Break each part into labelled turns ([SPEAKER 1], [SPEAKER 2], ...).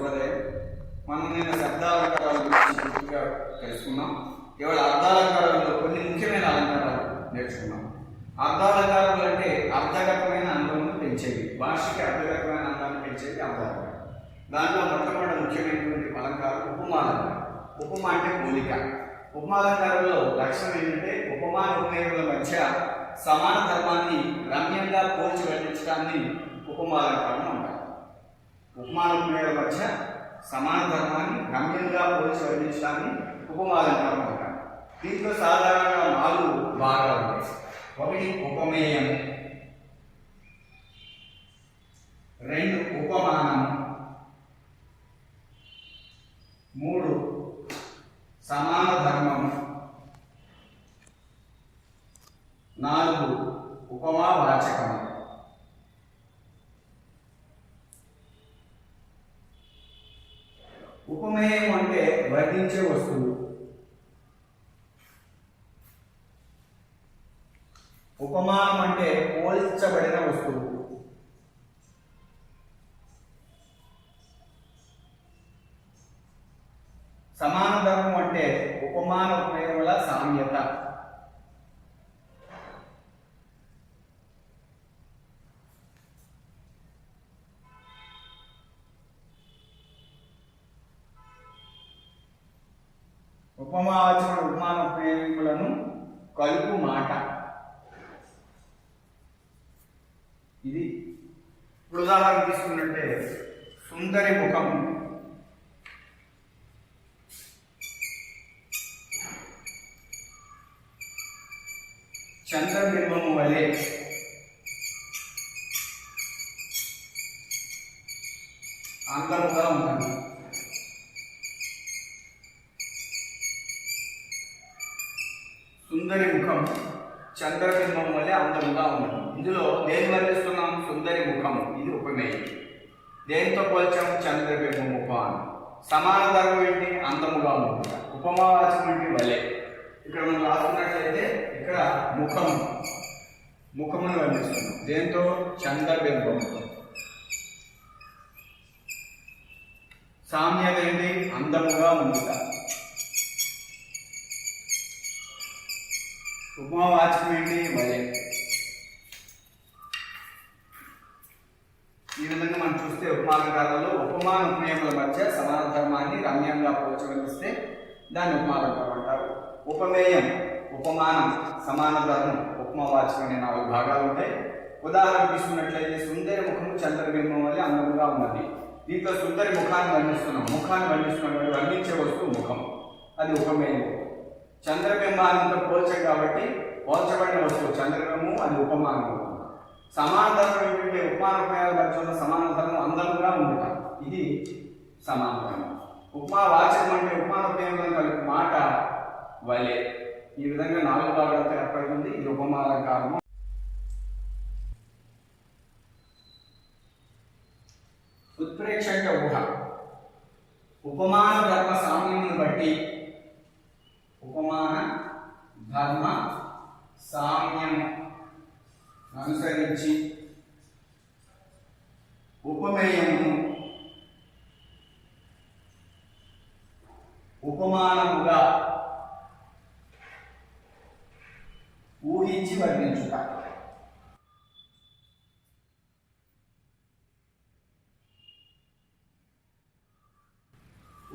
[SPEAKER 1] శుభోదయం. మనం నిన్న శబ్దాలంకారాల గురించి పూర్తిగా తెలుసుకున్నాం. ఇవాళ అర్ధాలంకారాలలో కొన్ని ముఖ్యమైన అలంకారాలు నేర్చుకున్నాం. అర్ధాలంకారాలు అంటే అర్థగతమైన అందమును పెంచేవి, భాషకి అర్థగతమైన అందాన్ని పెంచేవి అర్ధాలంకారం. దాంట్లో మొట్టమొదటి ముఖ్యమైనటువంటి అలంకారం ఉపమాలంకారం. ఉపమా అంటే పోలిక. ఉపమాలంకారంలో లక్షణం ఏంటంటే ఉపమాన ఉపమేయుల మధ్య సమాన ధర్మాన్ని రమ్యంగా పోల్చి వర్ణించడాన్ని ఉపమాలంకారం అంటారు. ఉపమాన ఉపమేయుల మధ్య సమాన ధర్మాన్ని రమ్యంగా పోల్చి వర్ణించడాన్ని ఉపమాలంకారం అంటారు. దీంట్లో సాధారణంగా 4 భాగాలు ఉంటాయి. ఒకటి ఉపమేయం, 2 ఉపమానం, 3 సమాన ధర్మం, 4 ఉపమావాచకం. ఉపమేయం అంటే వర్ణించే వస్తువు. ఉపమానం అంటే పోల్చబడిన వస్తువు. సమాన ధర్మం అంటే ఉపమాన ఉపమేయముల సామ్యత. ఉపమావాచకం ఉపమాన ఉపమేయములను కలుపు మాట. ఇది ఇప్పుడు ఉదాహరణ తీసుకున్నట్టే సుందరి ముఖం, చంద్రబింబము వలె, అందముగా ఉంటుంది. సుందరి ముఖం చంద్రబింబం వలె అందముగా ఉంటుంది. ఇందులో దేని వర్ణిస్తున్నాం? సుందరి ముఖం. ఇది ఉపమేయం. దేనితో పోల్చాం? చంద్రబింబం ఉపమానం. సమాన ధర్మం ఏంటి? అందముగా ఉంటుంది. ఉపమావాచకం ఏంటి? వలె. ఇక్కడ మనం రాసుకున్నట్లయితే ఇక్కడ ముఖమును వర్ణిస్తున్నాం. దేంతో? చంద్రబింబంతో. సామ్యత ఏంటి? అందముగా ఉండుట. ఉపమావాచకం ఏంటి? వలె. ఈ విధంగా మనం చూస్తే ఉపమాలంకారాల్లో ఉపమాన ఉపమేయముల మధ్య సమాన ధర్మాన్ని రమ్యంగా పోల్చగలిస్తే దాన్ని ఉపమాలంకారం అంటారు. ఉపమేయం, ఉపమానం, సమాన ధర్మం, ఉపమావాచకం అనే 4 భాగాలు ఉంటాయి. ఉదాహరణ తీసుకున్నట్లయితే సుందరి ముఖము చంద్రబింబం వల్ల అందముగా ఉన్నది. దీంట్లో సుందరి ముఖాన్ని వర్ణిస్తున్నాం. వర్ణించే వస్తువు ముఖం, అది ఉపమేయం. చంద్రబింబానంతో పోల్చాం కాబట్టి పోల్చబడిన వస్తువు చంద్రబింబము, అది ఉపమానము. సమాన ధర్మం ఏంటంటే ఉపమాన ఉపమేయాల మధ్య ఉన్న సమాన ధర్మం అందముగా ఉండటం, ఇది సమాన ధర్మం. ఉపమావాచకం అంటే ఉపమాన ఉపమేయం కలిపి మాట, వలె. ఈ విధంగా 4 భాగాలతో ఏర్పడుతుంది. ఇది ఉపమాలంకారము. ఉత్ప్రేక్ష అంటే ఊహ. ఉపమాన ధర్మ సామ్యమును బట్టి, ఉపమాన ధర్మ సామ్యం అనుసరించి ఉపమేయమును ఉపమానముగా ఊహించి వర్ణించుట.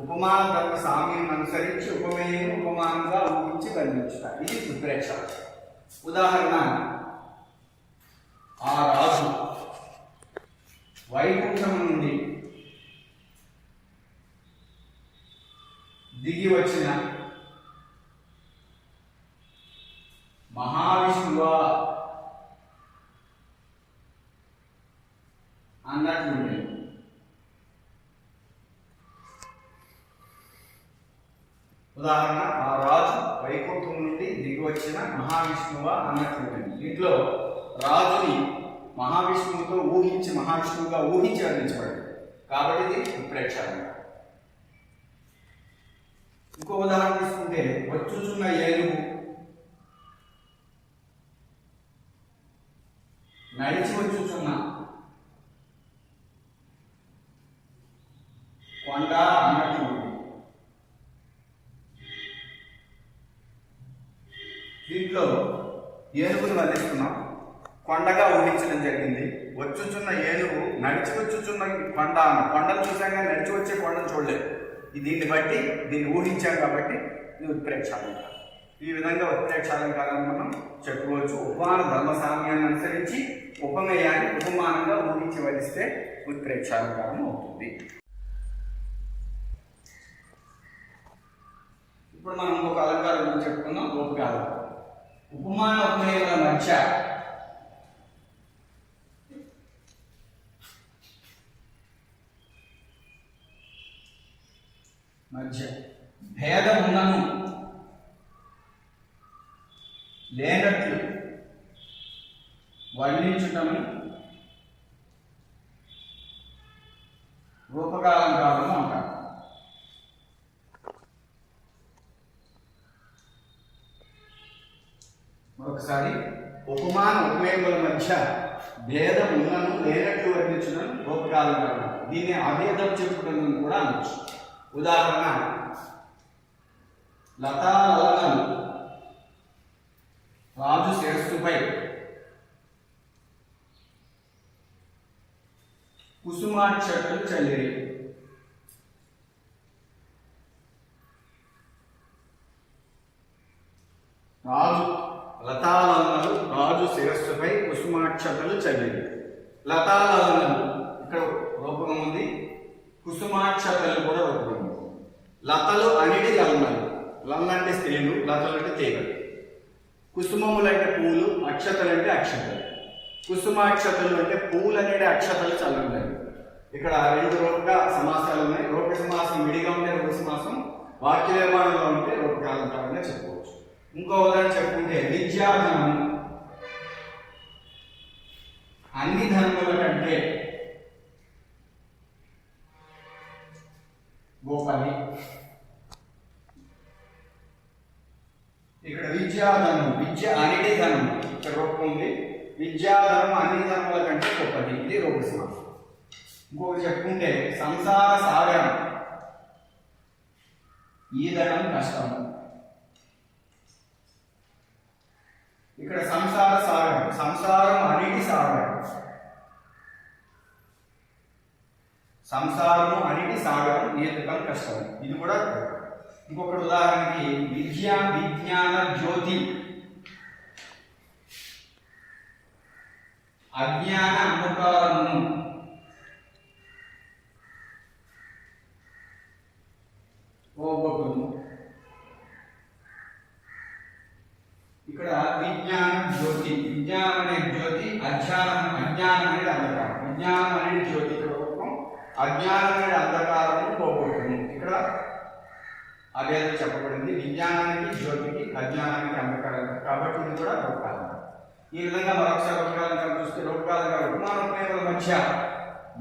[SPEAKER 1] ఉపమాన ధర్మ సామ్యం అనుసరించి ఉపమేయం ఉపమానంగా ఊహించి వర్ణించుట. ఇది ఉత్ప్రేక్ష. ఉదాహరణ, ఆ రాజు వైకుంఠం నుండి దిగి వచ్చిన మహావిష్ణువా అన్నట్లుండే. ఉదాహరణ, ఆ రాజు వైకుంఠం నుండి దిగి వచ్చిన మహావిష్ణువా అన్నట్లుండే. దీంట్లో రాజుని మహావిష్ణువుతో మహావిష్ణువుగా ఊహించి వర్ణించబడింది కాబట్టి ఇది ఉత్ప్రేక్ష. ఇంకో ఉదాహరణ తీసుకుంటే వచ్చుచున్న ఏనుగు నడిచి వచ్చుచున్న ఏనుగును వర్ణిస్తున్నాం. కొండగా ఊహించడం జరిగింది. వచ్చుచున్న ఏనుగు నడిచి వచ్చుచున్న కొండ అన్న కొండను చూసాం కానీ నడిచి వచ్చే కొండను చూడలేదు. దీన్ని బట్టి దీన్ని ఊహించాం కాబట్టి ఇది ఉత్ప్రేక్షాలంకారం. ఈ విధంగా ఉత్ప్రేక్షాలంకారాన్ని మనం చెప్పుకోవచ్చు. ఉపమాన ధర్మసామ్యాన్ని అనుసరించి ఉపమేయాన్ని ఉపమానంగా ఊహించి వదిస్తే ఉత్ప్రేక్షాలంకారం అవుతుంది. ఇప్పుడు మనం ఇంకొక అలంకారం గురించి చెప్పుకుందాం. రూపకాలంకారం. ఉపమాన ఉపమేయాల మధ్య భేదం ఉన్నను లేనట్లు వర్ణించుటను రూపకాలంకారం అంటారు. మరొకసారి ఉపమాన ఉపమేయముల మధ్య భేదం ఉన్నను లేనట్లు వర్ణించడం రూపకాలంకారం. దీన్ని అభేదం చెప్పుటం కూడా అనొచ్చు. ఉదాహరణ లతాలలనలు రాజు శిరస్సుపై కుసుమాక్షతలు చల్లిరి. లతాలలనలు రాజు శిరస్సుపై కుసుమాక్షతలు చల్లిరి. లతాలలనలు ఇక్కడ రూపకం ఉంది, కుసుమాక్షతలు కూడా రూపకం ఉంది. లతలు అనిటి లలనలు, లలంటే స్త్రీలు, లతలు అంటే తీగలు. కుసుమములు అంటే పూలు, అక్షతలు అంటే అక్షతలు. కుసుమాక్షతలు అంటే పూలు అనేది అక్షతలు చల్లండి. ఇక్కడ రెండు రూపక సమాసాలు ఉన్నాయి. రూపక సమాసం విడిగా ఉంటే రూపక సమాసం, వాక్య నిర్మాణంలో ఉంటే రూపకాలంకారంగా చెప్పుకోవచ్చు. ఇంకో ఉదాహరణ చెప్పుకుంటే విద్యాధనం అన్ని ధర్మముల కంటే గోపని. ఇక్కడ విద్యాధనం, విద్య అనిటి ధనం ఇక్కడ రూపం ఉంది. విద్యాధనం అన్ని ధర్మాల కంటే గొప్పది, ఇది రూపక సమాసం. ఇంకొకటి చెప్పుకుంటే సంసార సాగరం ఈదడం కష్టం. ఇక్కడ సంసార సాగరం, సంసారం అనిటి సాగరం, సంసారము అనిటి సాగరం ఈదడం కష్టం, ఇది కూడా. ఇంకొకటి ఉదాహరణకి విద్యా విజ్ఞాన జ్యోతి అజ్ఞాన అంధకారమును పోగొట్టును. ఇక్కడ విజ్ఞానం జ్యోతి, విజ్ఞానం అనే జ్యోతి, అజ్ఞానం అనేది అంధకారం. విజ్ఞానం అనేది జ్యోతి ఇక్కడ రూపం, అజ్ఞానం అనేది అంధకారము పోగొట్టును. ఇక్కడ అభేదం చెప్పబడింది. విజ్ఞానానికి జ్యోతికి, అజ్ఞానానికి అంధకారం, కాబట్టి ఇది కూడా రూపకాలంకారం. ఈ విధంగా మరొకసారి రూపకాలంకారం చూస్తే రూపకాలంకారం ఉపమాన ఉపమేయముల మధ్య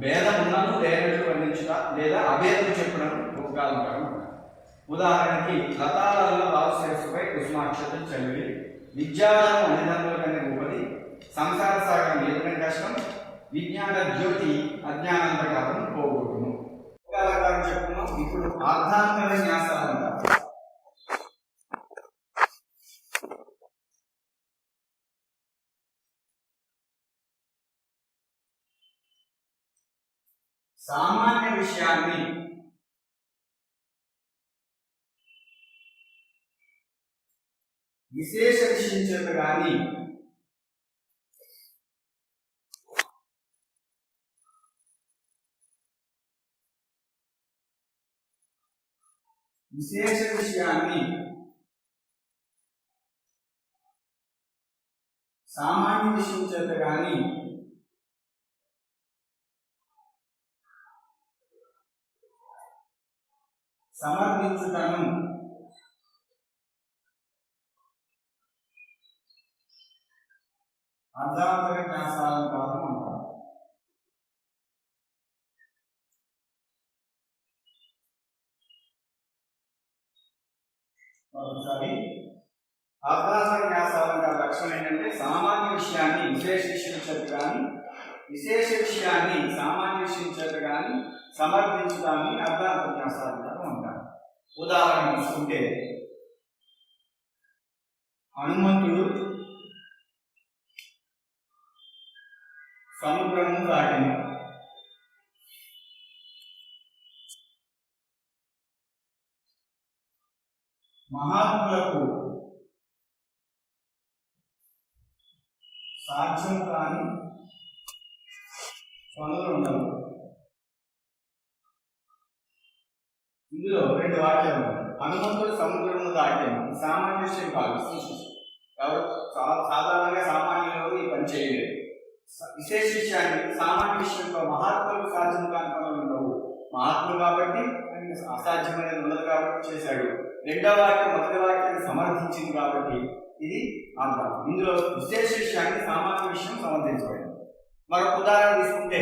[SPEAKER 1] భేదం ఉన్నను లేనట్లు వర్ణించుట లేదా అభేదం చెప్పడం రూపకాలంకారం. ఉదాహరణకి లతాలలో రాజు శిరస్సుపై కుసుమాక్షతలు చల్లి, విద్యాధనం అన్ని ధర్మముల కన్నా గొప్పది, సంసార సాగరం ఈదడం కష్టం, విజ్ఞాన జ్యోతి అజ్ఞానాంధకారం పోగొట్టును. రూపకాలంకారం చెప్పుకున్నాం. ఇప్పుడు అర్థాంతర న్యాసాలు అంటారు. సామాన్య విషయాన్ని విశేష విషయం చేత కానీ విశేష విషయాన్ని సామాన్య విషయం చేత కానీ సమర్థించుటను అర్థాంతర న్యాసాలంకారం అంటారు. ఒకసారి అర్థాంతర న్యాసాలంకార లక్షణం ఏంటంటే సామాన్య విషయాన్ని విశేష విషయం చేత కానీ, విశేష విషయాన్ని సామాన్య విషయం చేత కానీ సమర్థించడాన్ని అర్థాంతర న్యాసాలంకారం అంటారు. ఉదాహరణ తీసుకుంటే హనుమంతుడు సముద్రము దాటిన. మహాత్ములకు సాధ్యం కాని పనులు ఉండవు. ఇందులో రెండు వాక్యాలు ఉన్నాయి. హనుమంతుడు సముద్రము దాటాను. సామాన్య విషయం కాదు. ఎవరు సాధారణంగా సామాన్యులు ఈ పని చేయలేదు. విశేష విషయాన్ని సామాన్య విషయంలో మహాత్ములకు సాధ్యం కాని పనులు ఉండవు. మహాత్ములు కాబట్టి అసాధ్యమైనది ఉండదు కాబట్టి చేశాడు. రెండవ వాక్యం మొదటి వాక్యాన్ని సమర్థించింది కాబట్టి ఇది అర్థం. ఇందులో విశేష విషయాన్ని సామాన్య విషయం సమర్థించబడింది. మరొక ఉదాహరణ తీసుకుంటే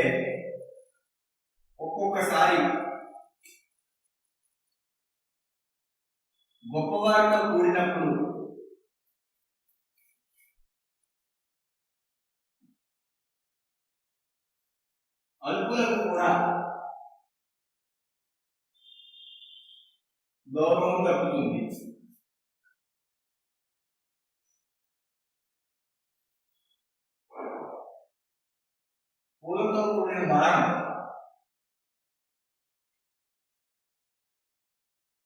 [SPEAKER 1] ఒక్కొక్కసారి గొప్పవారితో కూడినప్పుడు అల్పులకు కూడా గౌరవం దక్కుతుంది. పూలతో కూడిన భారం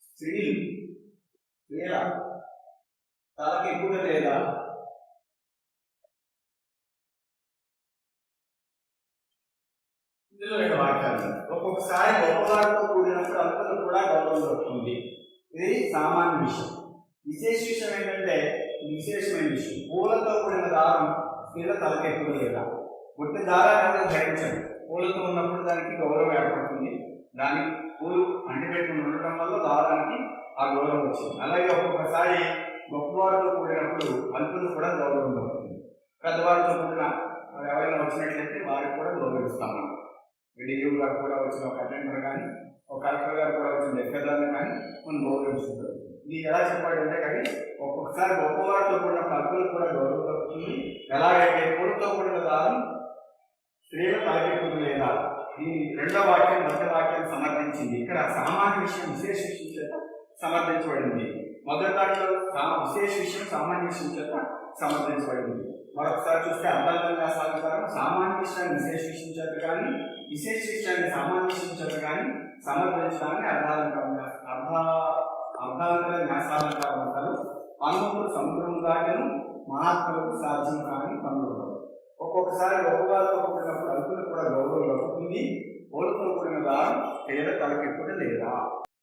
[SPEAKER 1] స్త్రీల తలకి ఎక్కువ లేదా ఇందులో రెండు వాక్యాలు. ఒక్కొక్కసారి గొప్పవారితో కూడినప్పుడు అల్పులకు కూడా గౌరవం దక్కుతుంది. ఇది సామాన్య విషయం. విశేష విషయం ఏంటంటే విశేషమైన విషయం. పూలతో కూడిన దారం స్త్రీల తలకి ఎక్కువ లేదా. గుట్టి దారాన్ని ధరించండి. పూలతో ఉన్నప్పుడు దానికి గౌరవం ఏర్పడుతుంది. దానికి పూలు అంటిపెట్టుకుని ఉండటం వల్ల దారానికి ఆ గౌరవం వచ్చింది. అలాగే ఒక్కొక్కసారి గొప్పవారితో కూడినప్పుడు అల్పులు కూడా గౌరవం దొరుకుతుంది. పెద్దవారితో కూడిన ఎవరైనా వచ్చినట్లయితే వారికి కూడా గౌరవిస్తాం. మనం విడియో గారు కూడా వచ్చిన ఒక అటెండర్ కానీ ఒక కలెక్టర్ గారు కూడా వచ్చిన లెక్కదారులు కానీ మనం గౌరవిస్తుంటారు. ఇది ఎలా చెప్పాడు అంటే కానీ ఒక్కొక్కసారి గొప్పవారితో కూడినప్పుడు అల్పులు కూడా గౌరవం దొరుకుతుంది. ఎలాగైతే పూలతో కూడిన దారం స్త్రీల తలకెక్కుతుంది లేదా. ఈ రెండో వాక్యం మొదటి వాక్యాన్ని సమర్థించింది. ఇక్కడ సామాన్య విషయం విశేష విషయం చేత సమర్థించబడింది. మొదటి దాంట్లో విశేష విషయం సామాన్య విషయం చేత సమర్థించబడింది. మరొకసారి చూస్తే అర్థాంతర న్యాసాలంకారం సామాన్య విషయాన్ని విశేష విషయం చేత కానీ విశేష విషయాన్ని సామాన్య విషయం చేత కానీ సమర్థించడాన్ని అర్థాంతర న్యాసాలంకారం అంటారు. హనుమంతుడు సముద్రం దాటను. మహాత్ములకు సాధ్యం కాని పనులు ఉండవు. ఒక్కొక్కసారి గొప్పవారితో కూడినప్పుడు అల్పులకు కూడా గౌరవం దొరుకుతుంది. ఓటుతో కూడిన దారం పేద తలకెక్కుడు లేదా.